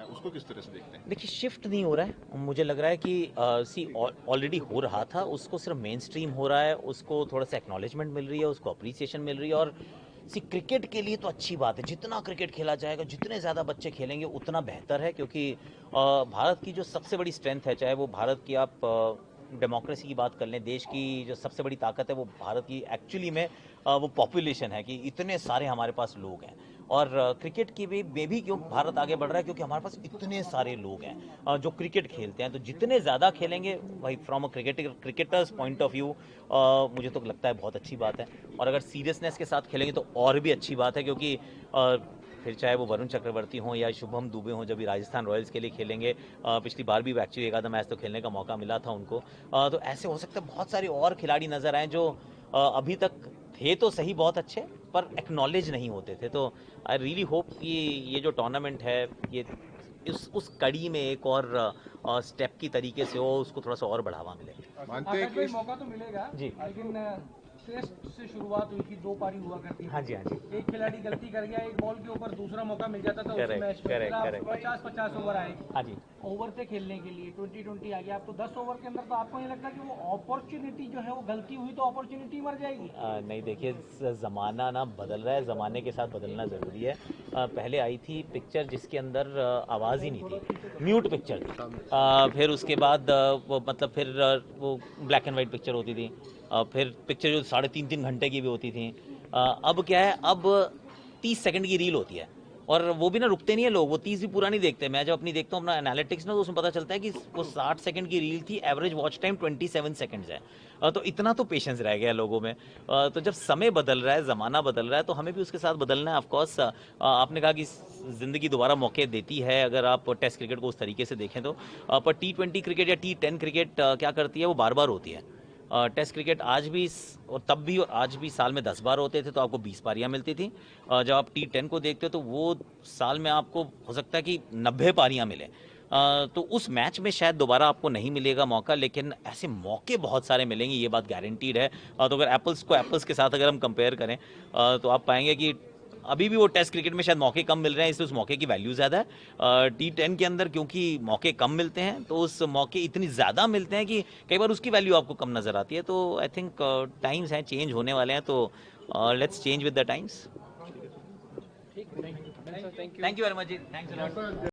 उसको किस तरह से देखते हैं? देखिए, शिफ्ट नहीं हो रहा है। मुझे लग रहा है कि ऑलरेडी हो रहा था, उसको सिर्फ मेन स्ट्रीम हो रहा है, उसको थोड़ा सा एक्नॉलेजमेंट मिल रही है, उसको अप्रिसिएशन मिल रही है। और क्रिकेट के लिए तो अच्छी बात है, जितना क्रिकेट खेला जाएगा, जितने ज़्यादा बच्चे खेलेंगे उतना बेहतर है। क्योंकि भारत की जो सबसे बड़ी स्ट्रेंथ है, चाहे वो भारत की आप डेमोक्रेसी की बात कर लें, देश की जो सबसे बड़ी ताकत है वो भारत की एक्चुअली में वो पॉपुलेशन है, कि इतने सारे हमारे पास लोग हैं। और क्रिकेट की भी में भी क्यों भारत आगे बढ़ रहा है, क्योंकि हमारे पास इतने सारे लोग हैं जो क्रिकेट खेलते हैं। तो जितने ज़्यादा खेलेंगे भाई, from a cricketers point of view, मुझे तो लगता है बहुत अच्छी बात है। और अगर सीरियसनेस के साथ खेलेंगे तो और भी अच्छी बात है। क्योंकि फिर चाहे वो वरुण चक्रवर्ती हों या शुभम दुबे हों, जब भी राजस्थान रॉयल्स के लिए खेलेंगे, पिछली बार भी एक्चुअली एक आधा मैच तो खेलने का मौका मिला था उनको। तो ऐसे हो सकता है बहुत सारे और खिलाड़ी नजर आए जो अभी तक थे तो सही बहुत अच्छे, पर एक्नॉलेज नहीं होते थे। तो आई रियली होप कि ये जो टूर्नामेंट है, ये उस कड़ी में एक और स्टेप की तरीके से हो, उसको थोड़ा सा और बढ़ावा मिले। मानते हैं कि मौका तो मिलेगा जी, लेकिन टेस्ट से शुरुआत हुई थी, 2 पारी हुआ करती थी। हाँ जी, हाँ जी, एक खिलाड़ी गलती कर गया, एक बॉल के ऊपर दूसरा मौका मिल जाता था उसी मैच में। फिर आप 50-50 ओवर आए, हाँ जी। ओवर थे खेलने के लिए, 20-20 आ गया। आप तो 10 ओवर के अंदर, तो आपको नहीं लगता कि वो अपॉर्चुनिटी जो है, वो गलती हुई तो अपॉर्चुनिटी मर जाएगी? नहीं, देखिए, ज़माना ना बदल रहा है, ज़माने के साथ बदलना ज़रूरी है। पहले आई थी पिक्चर जिसके अंदर आवाज़ ही नहीं थी, म्यूट पिक्चर थी। फिर उसके बाद वो मतलब फिर वो ब्लैक एंड वाइट पिक्चर होती थी। फिर पिक्चर जो 3.5-3 घंटे की भी होती थी। अब क्या है, अब 30 सेकंड की रील होती है। और वो भी ना रुकते नहीं है लोग, वो 30 भी पूरा नहीं देखते। मैं जब अपनी देखता हूँ अपना एनालिटिक्स ना, तो उसमें पता चलता है कि वो 60 सेकंड की रील थी, एवरेज वॉच टाइम 27 सेकंड्स है। तो इतना तो पेशेंस रह गया लोगों में। तो जब समय बदल रहा है, ज़माना बदल रहा है, तो हमें भी उसके साथ बदलना है। ऑफकोर्स आपने कहा कि ज़िंदगी दोबारा मौके देती है अगर आप टेस्ट क्रिकेट को उस तरीके से देखें तो। पर T20 क्रिकेट या T10 क्रिकेट क्या करती है, वो बार बार होती है। टेस्ट क्रिकेट आज भी और तब भी और आज भी साल में 10 बार होते थे, तो आपको 20 पारियां मिलती थी। जब आप T10 को देखते हो तो वो साल में आपको हो सकता है कि 90 पारियां मिले। तो उस मैच में शायद दोबारा आपको नहीं मिलेगा मौका, लेकिन ऐसे मौके बहुत सारे मिलेंगे, ये बात गारंटीड है। तो अगर एप्पल्स को एप्पल्स के साथ अगर हम कंपेयर करें, तो आप पाएंगे कि अभी भी वो टेस्ट क्रिकेट में शायद मौके कम मिल रहे हैं, इसलिए उस मौके की वैल्यू ज़्यादा है। T10 के अंदर क्योंकि मौके कम मिलते हैं, तो उस मौके इतनी ज़्यादा मिलते हैं कि कई बार उसकी वैल्यू आपको कम नज़र आती है। तो आई थिंक टाइम्स हैं, चेंज होने वाले हैं, तो let's change with the times. Thank you very much जी, थैंक्स अ लॉट।